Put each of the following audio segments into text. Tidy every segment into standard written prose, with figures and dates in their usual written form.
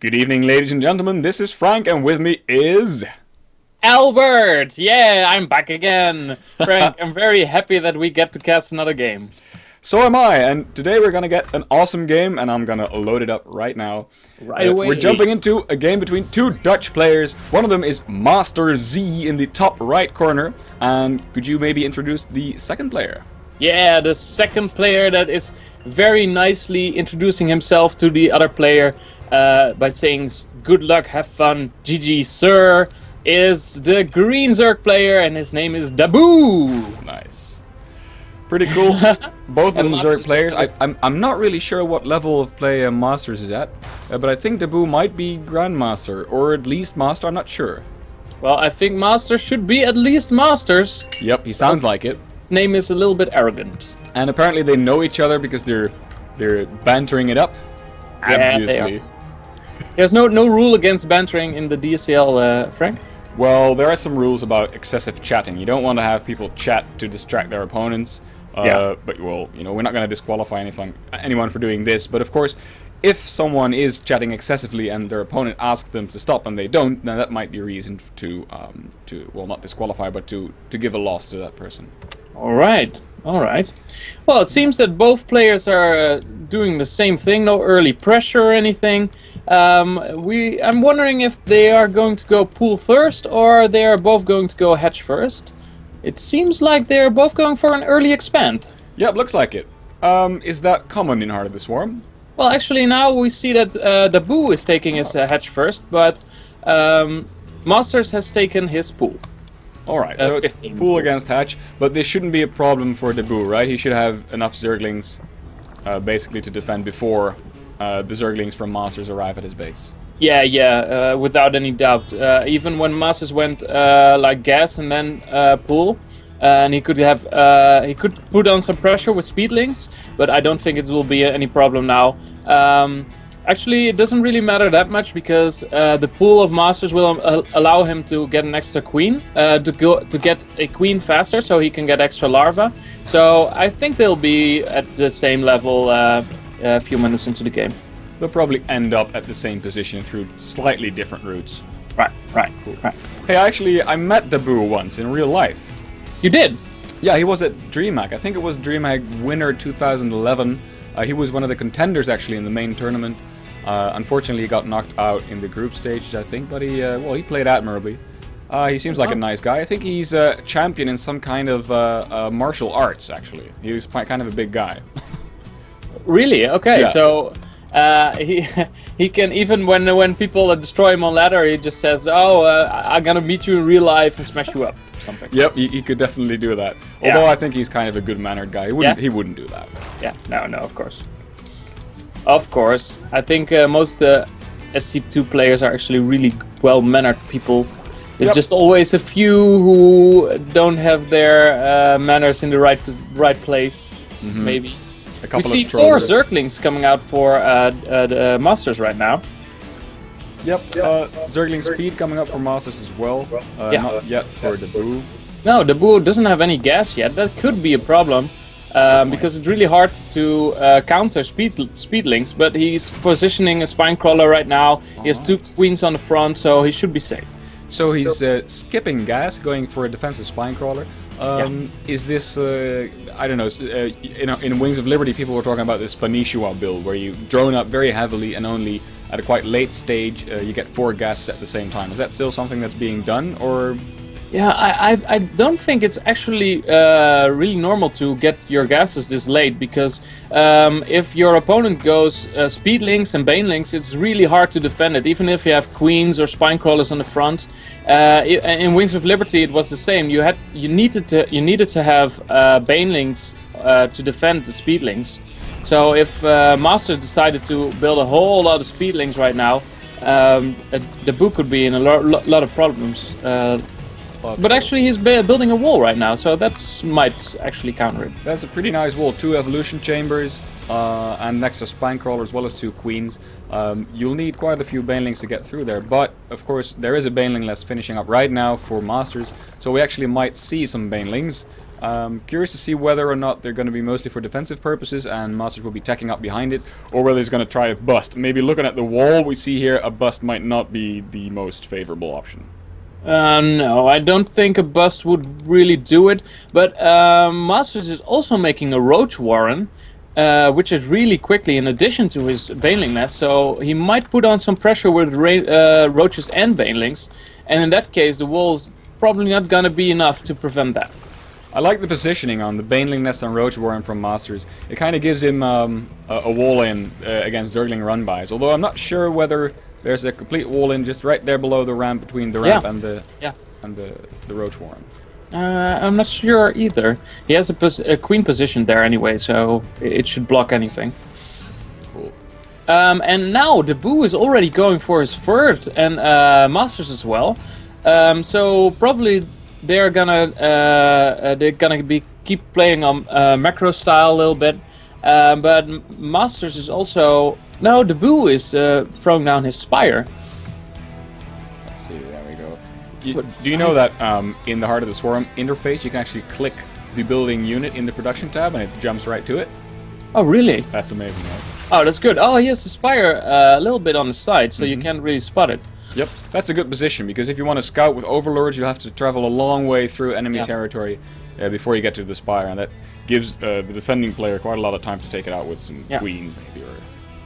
Good evening, ladies and gentlemen. This is Frank, and with me is... Albert! Yeah, I'm back again. Frank, I'm very happy that we get to cast another game. So am I, and today we're gonna get an awesome game, and I'm gonna load it up right now. Right away. We're jumping into a game between two Dutch players. One of them is Master-Z in the top right corner, and could you maybe introduce the second player? Yeah, the second player that is very nicely introducing himself to the other player by saying good luck, have fun, GG sir, is the green Zerg player, and his name is DaBoO. Nice. Pretty cool. Both of them Zerg players. I'm not really sure what level of play Masterz is at, but I think DaBoO might be Grandmaster, or at least Master, I'm not sure. Well, I think Master should be at least Masters. Yep, he sounds like it. His name is a little bit arrogant. And apparently they know each other because they're bantering it up. Yeah, Obviously. There's no rule against bantering in the DSCL, Frank? Well, there are some rules about excessive chatting. You don't want to have people chat to distract their opponents. But, well, you know, we're not going to disqualify anyone for doing this. But, of course, if someone is chatting excessively and their opponent asks them to stop and they don't, then that might be a reason to well, not disqualify, but to give a loss to that person. All right. Well, it seems that both players are doing the same thing. No early pressure or anything. I'm wondering if they are going to go pool first or they are both going to go hatch first. It seems like they're both going for an early expand. Yep, looks like it. Is that common in Heart of the Swarm? Well, actually now we see that DaBoO is taking his hatch first, but Masterz has taken his pool. Alright, so it's pool against hatch, but this shouldn't be a problem for DaBoO, right? He should have enough Zerglings basically to defend before the Zerglings from Masterz arrive at his base. Yeah, without any doubt. Even when Masterz went like gas and then pool, and he could put on some pressure with speedlings, but I don't think it will be any problem now. Actually, it doesn't really matter that much because the pool of Masterz will allow him to get an extra queen, to get a queen faster, so he can get extra larva. So I think they'll be at the same level a few minutes into the game. They'll probably end up at the same position through slightly different routes. Right. Hey, I met DaBoO once in real life. You did? Yeah, he was at DreamHack. I think it was DreamHack Winter 2011. He was one of the contenders actually in the main tournament. Unfortunately, he got knocked out in the group stage, I think, but he played admirably. He seems like a nice guy. I think he's a champion in some kind of martial arts, actually. He was kind of a big guy. Really? Okay, yeah. So he can, even when people destroy him on ladder, he just says, "Oh, I'm gonna meet you in real life and smash you up," or something. Yep, he could definitely do that. Yeah. Although I think he's kind of a good-mannered guy. He wouldn't do that. Yeah, no, of course. Of course. I think most SC2 players are actually really well-mannered people. There's just always a few who don't have their manners in the right place, maybe. We see 4 Zerglings coming out for the Masterz right now. Yep, Zergling speed coming up for Masterz as well. Not yet for DaBoO. No, DaBoO doesn't have any gas yet. That could be a problem. Because it's really hard to counter speedlings, but he's positioning a Spinecrawler right now. He has 2 queens on the front, so he should be safe. So he's skipping gas, going for a defensive Spinecrawler. Is this, I don't know, in Wings of Liberty people were talking about this Panishua build, where you drone up very heavily and only at a quite late stage you get 4 gases at the same time. Is that still something that's being done, or...? Yeah, I don't think it's actually really normal to get your gases this late, because if your opponent goes speedlings and banelings, it's really hard to defend it, even if you have queens or spinecrawlers on the front. In Wings of Liberty, it was the same. You needed to have banelings to defend the speedlings. So if Master decided to build a whole lot of speedlings right now, DaBoO could be in a lot of problems. But actually he's building a wall right now, so that might actually counter it. That's a pretty nice wall. 2 evolution chambers, and next to Spinecrawler as well as 2 queens. You'll need quite a few banelings to get through there, but of course there is a baneling list finishing up right now for Masterz, so we actually might see some banelings. Curious to see whether or not they're going to be mostly for defensive purposes and Masterz will be teching up behind it, or whether he's going to try a bust. Maybe looking at the wall we see here, a bust might not be the most favorable option. No, I don't think a bust would really do it. But Masterz is also making a Roach Warren, which is really quickly in addition to his Baneling Nest. So he might put on some pressure with Roaches and Banelings. And in that case, the wall's probably not going to be enough to prevent that. I like the positioning on the Baneling Nest and Roach Warren from Masterz. It kind of gives him a wall-in against Zergling run-bys. Although I'm not sure whether there's a complete wall-in just right there below the ramp, between the ramp and the Roach Warren. I'm not sure either. He has a queen position there anyway, so it should block anything. Cool. And now DaBoO is already going for his third, and Masterz as well. So probably they're gonna keep playing on macro style a little bit. But Masterz is also DaBoO is throwing down his Spire. Let's see. There we go. Do you know that in the Heart of the Swarm interface, you can actually click the building unit in the production tab and it jumps right to it? Oh, really? That's amazing, right? Oh, that's good. Oh, he has the Spire a little bit on the side, so you can't really spot it. Yep, that's a good position, because if you want to scout with Overlords, you have to travel a long way through enemy territory before you get to the Spire, and that gives the defending player quite a lot of time to take it out with some queens, maybe. Or...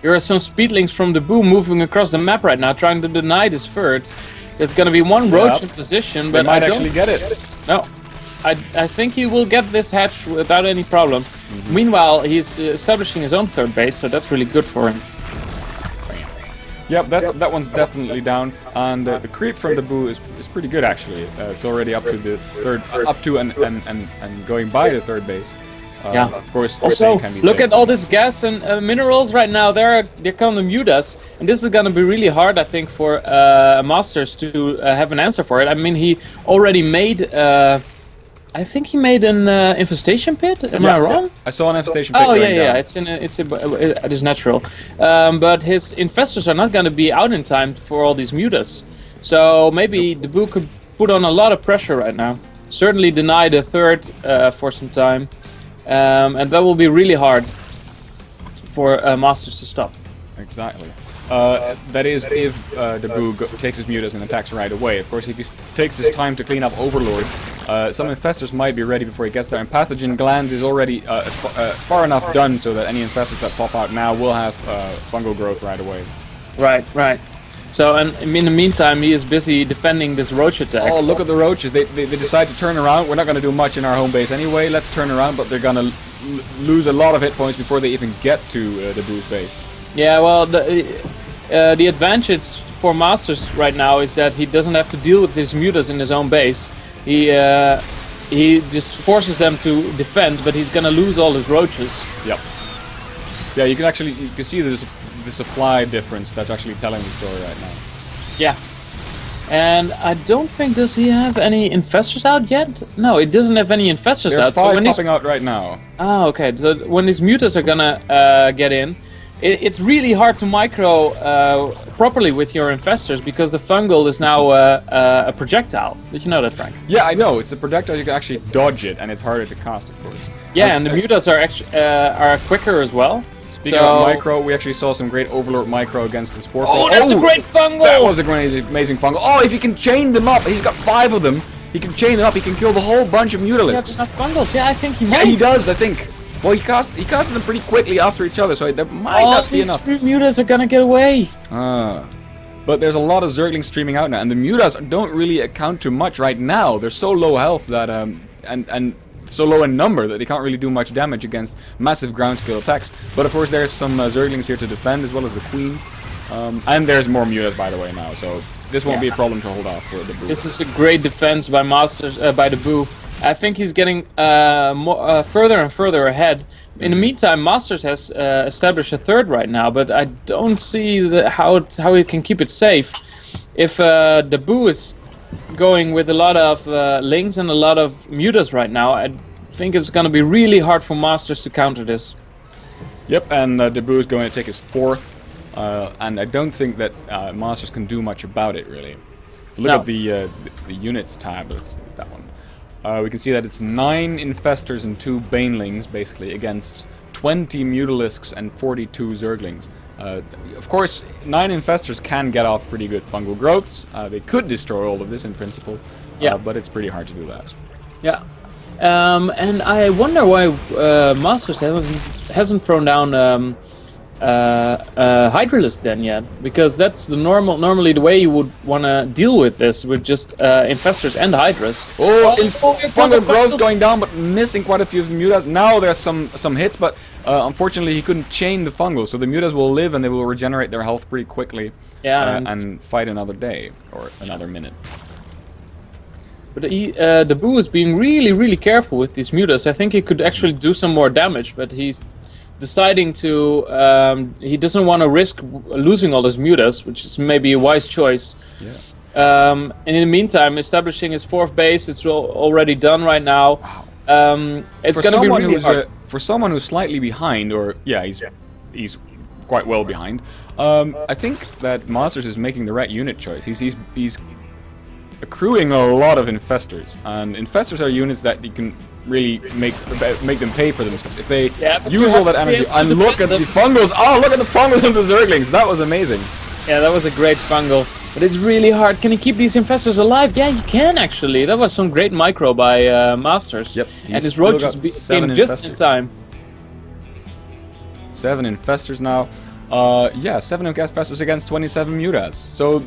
There are some speedlings from DaBoO moving across the map right now, trying to deny this third. There's going to be one Roach in position, but they might actually get it. No, I think he will get this hatch without any problem. Meanwhile, he's establishing his own third base, so that's really good for him. Yep, that one's definitely down, and the creep from DaBoO is pretty good actually. It's already up to the third, up to and going by the third base. Of course. Also, can be look saved. at all this gas and minerals right now. They're come to mute us, and this is gonna be really hard, I think, for Masterz to have an answer for it. I mean, he already made. I think he made an infestation pit. Am I wrong? I saw an infestation pit. Oh going down. It is natural. But his infestors are not going to be out in time for all these mutas. So maybe DaBoO could put on a lot of pressure right now. Certainly deny the third for some time, and that will be really hard for Masterz to stop. Exactly. That is if DaBoO takes his mutas and attacks right away. Of course, if he takes his time to clean up Overlords, some infestors might be ready before he gets there. And Pathogen Glands is already far enough done so that any infestors that pop out now will have fungal growth right away. Right. So, and in the meantime, he is busy defending this Roach attack. Oh, look at the Roaches. They decide to turn around. We're not going to do much in our home base anyway. Let's turn around, but they're going to lose a lot of hit points before they even get to DaBoO's base. Yeah, well, the advantage for Masterz right now is that he doesn't have to deal with his mutas in his own base. He just forces them to defend, but he's gonna lose all his Roaches. Yep. Yeah, you can see the supply difference that's actually telling the story right now. Yeah. And I don't think, does he have any infestors out yet? No, he doesn't have any infestors out. There's 5 popping out right now. Oh, okay. So when his mutas are gonna get in, it's really hard to micro properly with your infestors because the fungal is now a projectile. Did you know that, Frank? Yeah, I know. It's a projectile. You can actually dodge it, and it's harder to cast, of course. Yeah, and the mutas are quicker as well. Speaking of micro, we actually saw some great Overlord micro against the Spore. Oh, that's a great fungal! That was a amazing fungal. Oh, if he can chain them up, he's got 5 of them. He can chain them up. He can kill the whole bunch of Mutalisks. He has enough fungals. Yeah, I think he might. Yeah, he does. I think. Well, he casted them pretty quickly after each other, so there might not be enough. All these mutas are gonna get away. But there's a lot of Zerglings streaming out now, and the mutas don't really account to much right now. They're so low health that and so low in number that they can't really do much damage against massive ground scale attacks. But of course, there's some Zerglings here to defend, as well as the queens, and there's more mutas, by the way, now. So this won't be a problem to hold off for DaBoO. This is a great defense by DaBoO. I think he's getting further and further ahead. In the meantime, Masterz has established a third right now, but I don't see how he can keep it safe. If DaBoO is going with a lot of links and a lot of mutas right now, I think it's going to be really hard for Masterz to counter this. Yep, and DaBoO is going to take his 4th, and I don't think that Masterz can do much about it, really. If you look at the units tab, it's that one. we can see that it's 9 Infestors and 2 Banelings, basically, against 20 Mutalisks and 42 Zerglings. Of course, 9 Infestors can get off pretty good fungal growths. They could destroy all of this in principle, but it's pretty hard to do that. Yeah. And I wonder why Masters hasn't thrown down Hydralisk then yet, because that's the normally the way you would want to deal with this, with just Infestors and Hydras. Fungal growth going down, but missing quite a few of the Mutas. Now there's some hits, but unfortunately he couldn't chain the fungal, so the Mutas will live and they will regenerate their health pretty quickly. Yeah, and fight another day or another minute. But DaBoO is being really careful with these Mutas. I think he could actually do some more damage, but he's deciding to, he doesn't want to risk losing all his Mutas, which is maybe a wise choice. Yeah. And in the meantime, establishing his 4th base, it's already done right now. It's going to be really hard. For someone who's slightly behind, or he's quite well behind, I think that Masterz is making the right unit choice. He's accruing a lot of Infestors, and Infestors are units that you can really make them pay for themselves if they use all that energy. And look at the fungals! Oh, look at the fungals and the Zerglings! That was amazing. Yeah, that was a great fungal, but it's really hard. Can he keep these Infestors alive? Yeah, he can actually. That was some great micro by Masterz. Yep, and his roaches came just in time. 7 Infestors now. 7 Infestors against 27 Mutas. So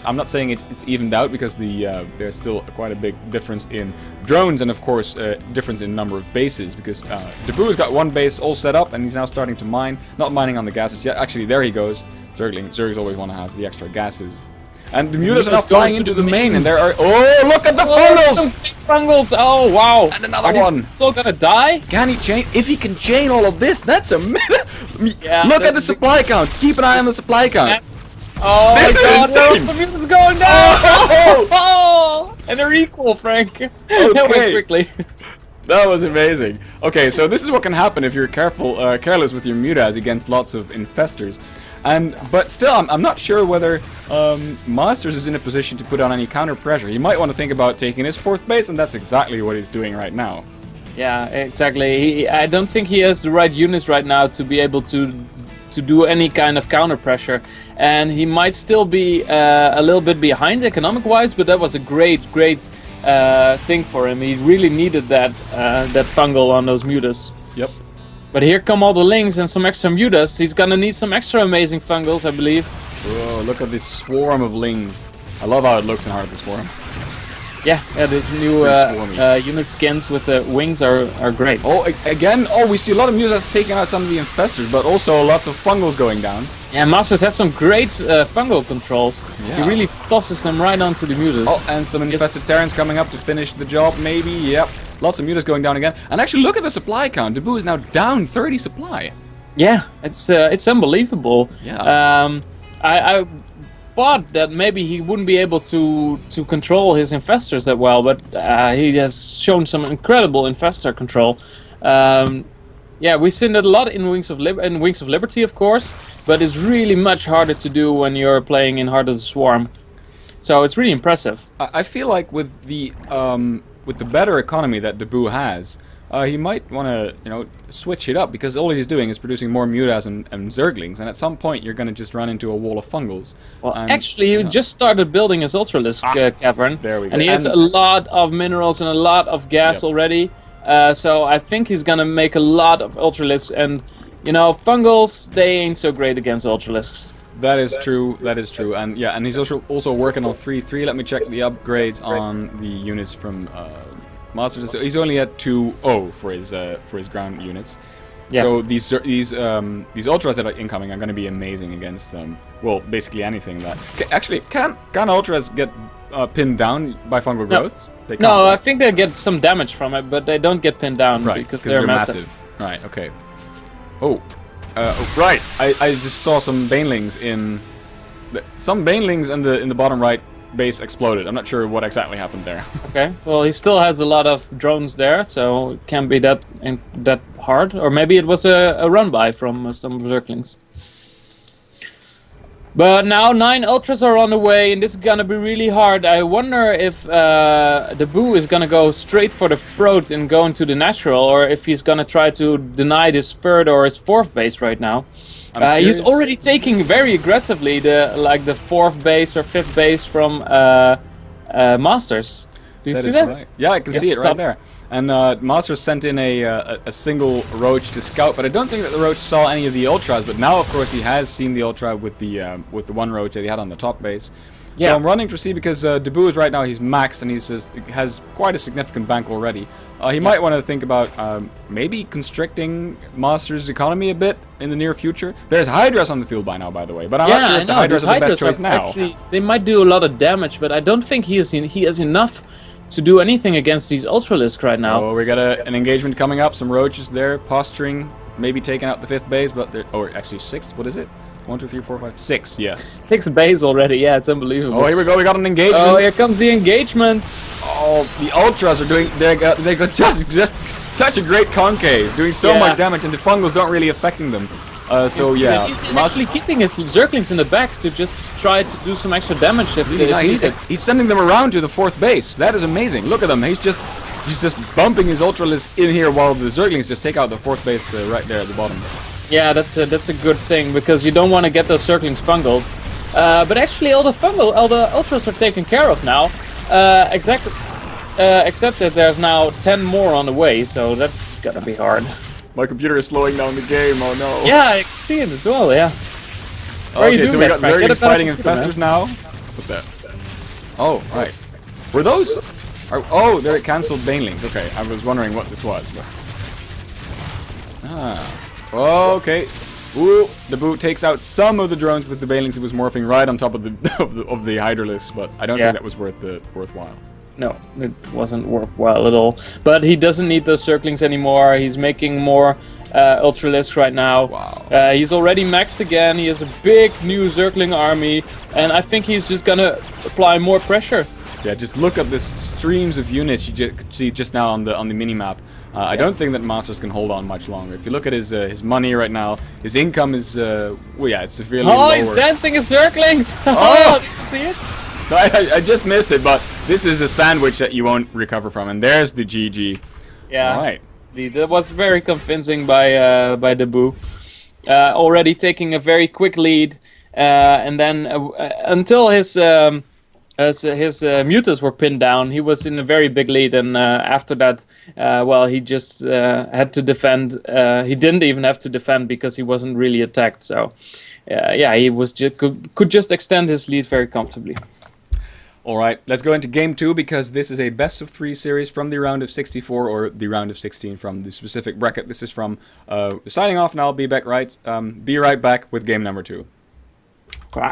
I'm not saying it's evened out, because there's still quite a big difference in drones, and of course difference in number of bases, because DaBoO's got 1 base all set up and he's now starting to mine. Not mining on the gases yet. Actually, there he goes. Zergs always want to have the extra gases. And the Mutas are now flying into the main, and there are... Oh, look at the fungals! Fungals! Oh, wow! And another one! It's all gonna die? Can he chain? If he can chain all of this, that's a... Yeah, look at the supply count! Keep an eye on the supply count! Yeah. Oh my god, the Muta's going down! Oh! And they're equal, Frank. Okay. That went quickly. That was amazing. Okay, so this is what can happen if you're careless with your Mutas against lots of Infestors. But still, I'm not sure whether Masterz is in a position to put on any counter pressure. He might want to think about taking his 4th base, and that's exactly what he's doing right now. Yeah, exactly. I don't think he has the right units right now to be able to do any kind of counter pressure, and he might still be a little bit behind economic-wise, but that was a great thing for him. He really needed that fungal on those Mutas. Yep. But here come all the Lings and some extra Mutas. He's gonna need some extra amazing fungals, I believe. Whoa, look at this swarm of Lings. I love how it looks in Heart of the Swarm. Yeah, these new unit skins with the wings are great. Oh, again, we see a lot of Mutas taking out some of the Infestors, but also lots of fungals going down. Yeah, Masterz has some great fungal controls. Yeah. He really tosses them right onto the Mutas. Oh, and some infested Terrans coming up to finish the job, maybe. Yep, lots of Mutas going down again. And actually, look at the supply count. DaBoO is now down 30 supply. Yeah, it's unbelievable. Yeah. I thought that maybe he wouldn't be able to control his Infestors that well, but he has shown some incredible Infestor control. Yeah, we've seen that a lot in Wings of Liberty, of course, but it's really much harder to do when you're playing in Heart of the Swarm. So it's really impressive. I feel like with the better economy that DaBoO has, he might want to, switch it up, because all he's doing is producing more Mutas and Zerglings, and at some point you're going to just run into a wall of fungals. Well, actually, he just started building his Ultralisk cavern, there we go. And he has a lot of minerals and a lot of gas already. So I think he's going to make a lot of Ultralisks, and, fungals, they ain't so great against Ultralisks. That is true. That is true. And yeah, and he's also working on 3-3. Let me check the upgrades on the units from Masterz. So he's only at 2-0 for his ground units. Yeah. So these ultras that are incoming are going to be amazing against well, basically anything that actually can ultras get pinned down by fungal growth? They can't, no, right? I think they get some damage from it, but they don't get pinned down, right, because they're massive. Right. Okay. Oh. Right. I just saw some Banelings in some Banelings in the bottom right base exploded. I'm not sure what exactly happened there. Okay. Well, he still has a lot of drones there, so it can't be that hard. Or maybe it was a run by from some Zerglings. But now 9 ultras are on the way, and this is gonna be really hard. I wonder if DaBoO is gonna go straight for the throat and go into the natural, or if he's gonna try to deny this third or his fourth base right now. He's already taking very aggressively the fourth base or fifth base from Masterz. Do you see that? Right. Yeah, I can see it right there. And Masterz sent in a single Roach to scout, but I don't think that the Roach saw any of the ultras. But now, of course, he has seen the ultra with the one Roach that he had on the top base. Yeah. So I'm running to see because DaBoO is right now, he's maxed and he has quite a significant bank already. He might want to think about maybe constricting Masterz's economy a bit in the near future. There's Hydras on the field by now, by the way, but I'm not sure if the Hydras are the best choice now. Actually, they might do a lot of damage, but I don't think he has enough to do anything against these Ultralisk right now. Oh, we got an engagement coming up, some Roaches there, posturing, maybe taking out the fifth base, but they're, or actually sixth, what is it? 1, 2, 3, 4, 5, 6, yes. 6 base already, yeah, it's unbelievable. Oh, here we go, we got an engagement. Oh, here comes the engagement. Oh, the Ultras are doing, they got just such a great concave, doing so much damage, and the fungals don't really affecting them. So yeah, he's actually keeping his Zerglings in the back to just try to do some extra damage if needed. He's sending them around to the fourth base. That is amazing. Look at him. He's just bumping his Ultralisk in here while the Zerglings just take out the fourth base right there at the bottom. Yeah, that's a good thing because you don't want to get those Zerglings fungled. But actually, all the Ultras are taken care of now. Except that there's now 10 more on the way, so that's gonna be hard. My computer is slowing down the game, oh no. Yeah, I can see it as well, yeah. Okay, so we got Zerglings fighting Infestors now. What's that? Oh, right. Were those? Oh, they're cancelled Banelings. Okay, I was wondering what this was. But... okay. Ooh, DaBoO takes out some of the drones with the Banelings. It was morphing right on top of the of the Hydralisk, but I don't think that was worthwhile. No, it wasn't worthwhile at all. But he doesn't need those Zerglings anymore. He's making more Ultralisk right now. Wow. He's already maxed again. He has a big new Zergling army, and I think he's just gonna apply more pressure. Yeah, just look at this streams of units you could see just now on the mini map. I don't think that Masterz can hold on much longer. If you look at his money right now, his income is well, yeah, it's severely lower. Oh, he's dancing his Zerglings! Oh, did you see it? No, I just missed it, but this is a sandwich that you won't recover from, and there's the GG. Yeah, all right. That was very convincing by DaBoO. Already taking a very quick lead, and then until his mutas were pinned down, he was in a very big lead, and after that, well, he just had to defend. He didn't even have to defend because he wasn't really attacked. So, yeah, he was could just extend his lead very comfortably. All right, let's go into game 2 because this is a best of 3 series from the round of 64 or the round of 16 from the specific bracket. This is from signing off now. Be right back with game number 2.